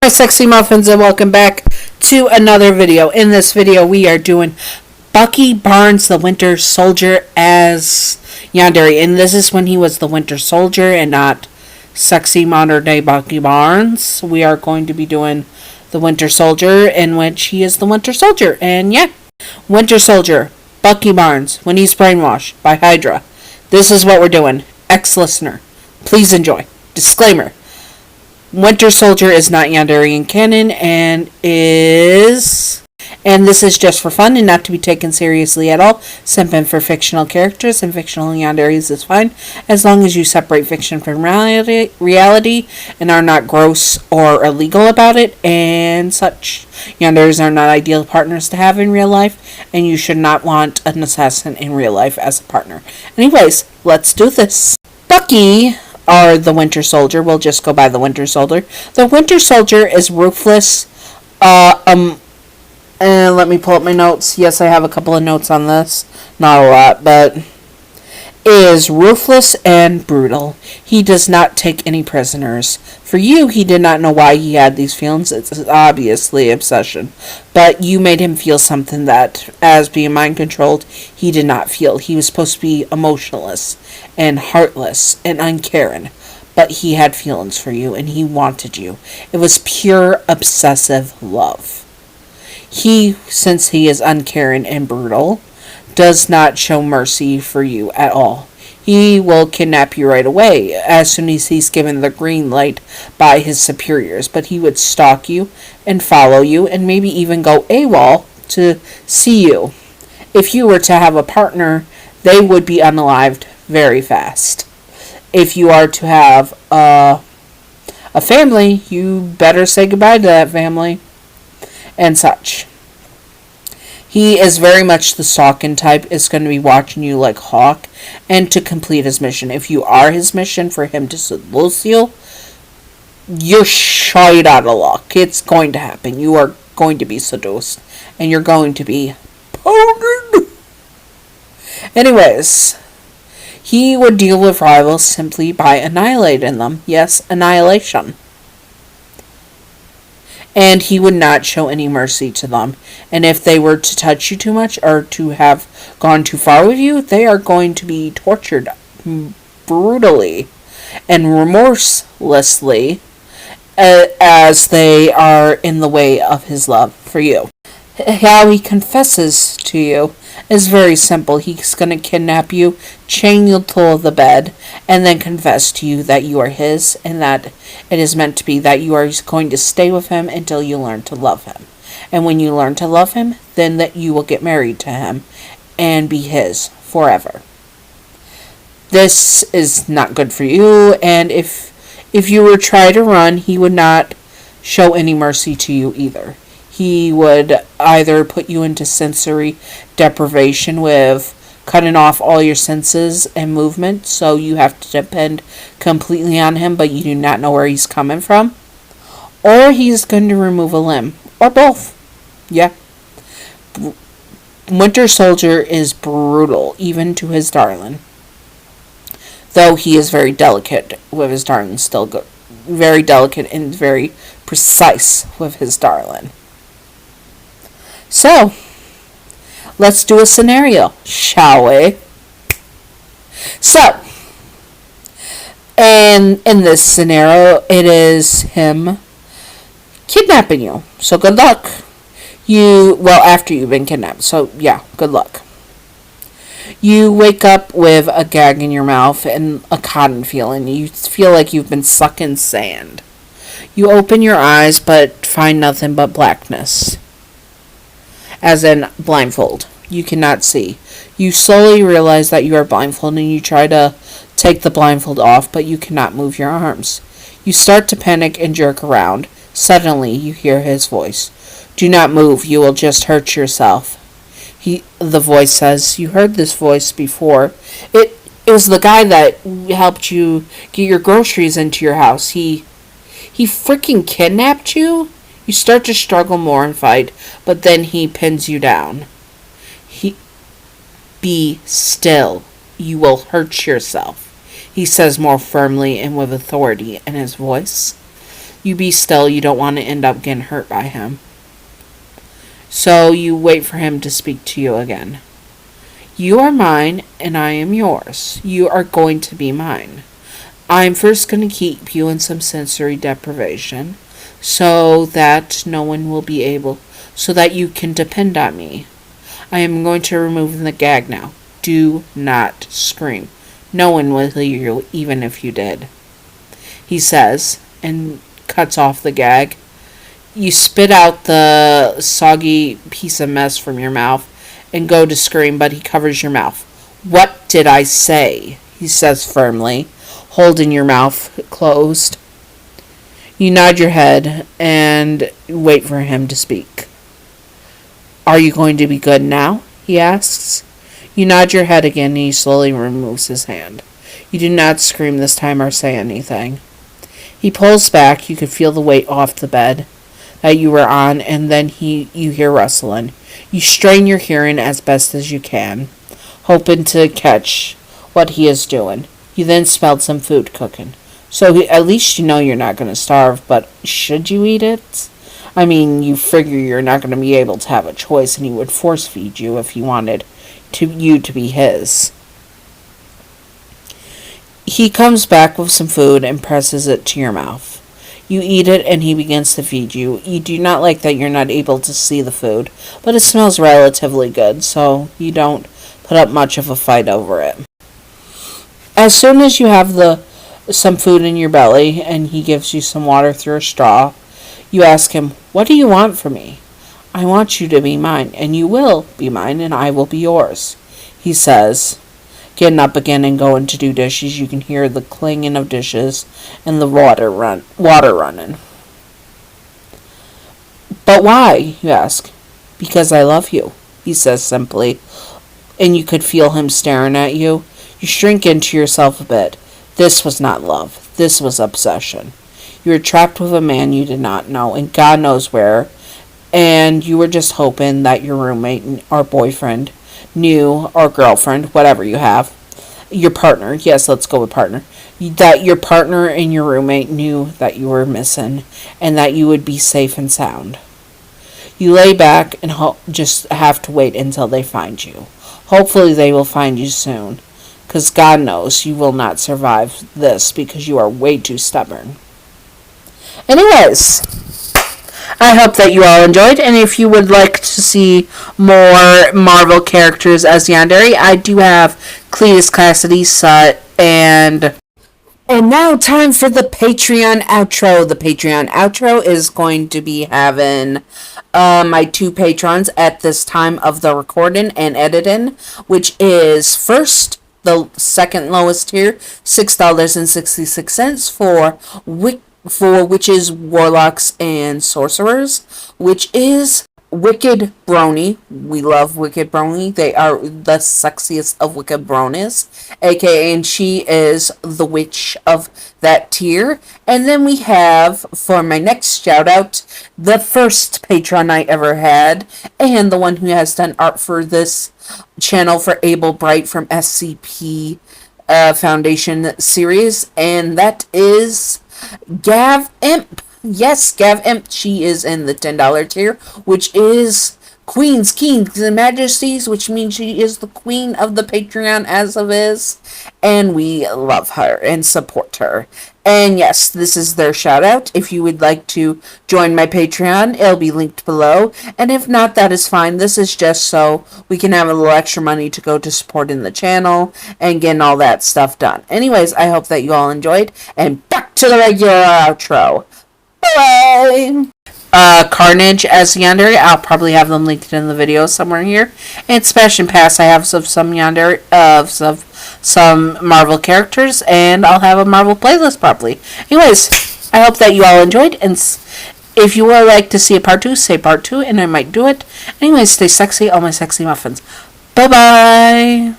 Hi Sexy Muffins and welcome back to another video. In this video we are doing Bucky Barnes the Winter Soldier as Yandere. And this is when he was the Winter Soldier and not sexy modern day Bucky Barnes. We are going to be doing the Winter Soldier in which he is the Winter Soldier. And yeah, Winter Soldier, Bucky Barnes, when he's brainwashed by Hydra. This is what we're doing. Ex-listener, please enjoy. Disclaimer. Winter Soldier is not Yandere in canon and this is just for fun and not to be taken seriously at all. Simping for fictional characters and fictional Yanderes is fine as long as you separate fiction from reality and are not gross or illegal about it and such. Yanderes are not ideal partners to have in real life and you should not want an assassin in real life as a partner. Anyways, let's do this. Bucky, or the Winter Soldier, we'll just go by the Winter Soldier. The Winter Soldier is ruthless. And let me pull up my notes. Yes, I have a couple of notes on this. Not a lot, but is ruthless and brutal. He does not take any prisoners. For you, he did not know why he had these feelings. It's obviously obsession. But you made him feel something that, as being mind-controlled, he did not feel. He was supposed to be emotionless and heartless and uncaring. But he had feelings for you, and he wanted you. It was pure, obsessive love. He, since he is uncaring and brutal, does not show mercy for you at all. He will kidnap you right away as soon as he's given the green light by his superiors, but he would stalk you and follow you and maybe even go AWOL to see you. If you were to have a partner, they would be unalived very fast. If you are to have a family, you better say goodbye to that family and such. He is very much the stalking type, is going to be watching you like hawk, and to complete his mission. If you are his mission for him to seduce you, you're shite out of luck. It's going to happen. You are going to be seduced, and you're going to be pounded. Anyways, he would deal with rivals simply by annihilating them. Yes, annihilation. And he would not show any mercy to them. And if they were to touch you too much or to have gone too far with you, they are going to be tortured brutally and remorselessly as they are in the way of his love for you. How he confesses to you is very simple. He's going to kidnap you, chain you to the bed, and then confess to you that you are his and that it is meant to be, that you are going to stay with him until you learn to love him. And when you learn to love him, then that you will get married to him and be his forever. This is not good for you, and if you were to try to run, he would not show any mercy to you either. He would either put you into sensory deprivation with cutting off all your senses and movement, so you have to depend completely on him, but you do not know where he's coming from. Or he's going to remove a limb. Or both. Yeah. Winter Soldier is brutal, even to his darling. Though he is very delicate with his darling, still good. Very delicate and very precise with his darling. So, let's do a scenario, shall we? So, and in this scenario, it is him kidnapping you. So good luck. After you've been kidnapped. So yeah, good luck. You wake up with a gag in your mouth and a cotton feeling. You feel like you've been sucking sand. You open your eyes but find nothing but blackness. As in blindfold. You cannot see. You slowly realize that you are blindfolded and you try to take the blindfold off, but you cannot move your arms. You start to panic and jerk around. Suddenly, you hear his voice. Do not move, you will just hurt yourself. The voice says, you heard this voice before. It was the guy that helped you get your groceries into your house. He freaking kidnapped you? You start to struggle more and fight, but then he pins you down. Be still. You will hurt yourself, he says more firmly and with authority in his voice. You be still. You don't want to end up getting hurt by him. So you wait for him to speak to you again. You are mine, and I am yours. You are going to be mine. I'm first going to keep you in some sensory deprivation, so that no one will be able, so that you can depend on me. I am going to remove the gag now. Do not scream. No one will hear you, even if you did. He says, and cuts off the gag. You spit out the soggy piece of mess from your mouth and go to scream, but he covers your mouth. What did I say? He says firmly, holding your mouth closed. You nod your head and wait for him to speak. Are you going to be good now? He asks. You nod your head again and he slowly removes his hand. You do not scream this time or say anything. He pulls back. You can feel the weight off the bed that you were on, and then you hear rustling. You strain your hearing as best as you can, hoping to catch what he is doing. You then smelled some food cooking. So at least you know you're not going to starve, but should you eat it? I mean, you figure you're not going to be able to have a choice, and he would force feed you if he wanted you to be his. He comes back with some food and presses it to your mouth. You eat it and he begins to feed you. You do not like that you're not able to see the food, but it smells relatively good, so you don't put up much of a fight over it. As soon as you have some food in your belly and he gives you some water through a straw, you ask him, "What do you want from me?" "I want you to be mine, and you will be mine, and I will be yours," he says. Getting up again and going to do dishes, you can hear the clanging of dishes and the water running. "But why?" you ask. "Because I love you," he says simply, and you could feel him staring at you. You shrink into yourself a bit. This was not love. This was obsession. You were trapped with a man you did not know, and God knows where, and you were just hoping that your roommate or boyfriend knew, or girlfriend, whatever you have, your partner, yes, let's go with partner, that your partner and your roommate knew that you were missing and that you would be safe and sound. You lay back and just have to wait until they find you. Hopefully they will find you soon, because God knows you will not survive this because you are way too stubborn. Anyways, I hope that you all enjoyed, and if you would like to see more Marvel characters as Yandere, I do have Cletus Cassidy, and now time for the Patreon outro. The Patreon outro is going to be having my two patrons at this time of the recording and editing, which is first, the second lowest tier, $6.66 for witches, warlocks, and sorcerers, which is Wicked Brony. We love Wicked Brony. They are the sexiest of Wicked Bronies, aka, and she is the witch of that tier. And then we have, for my next shout out, the first patron I ever had, and the one who has done art for this channel for Abel Bright from SCP Foundation series, and that is Gav Imp. Yes, Gav Imp. She is in the $10 tier, which is Queens, Kings, and Majesties, which means she is the queen of the Patreon as of is, and we love her and support her. And yes, this is their shout out. If you would like to join my Patreon, it'll be linked below, and if not, that is fine. This is just so we can have a little extra money to go to supporting the channel and getting all that stuff done. Anyways, I hope that you all enjoyed, and back to the regular outro. Bye! Carnage as Yandere, I'll probably have them linked in the video somewhere here. And Smash and Pass, I have some Yandere, some Marvel characters, and I'll have a Marvel playlist probably. Anyways, I hope that you all enjoyed, and if you would like to see a part 2, say part 2, and I might do it. Anyways, stay sexy, all my sexy muffins. Bye-bye!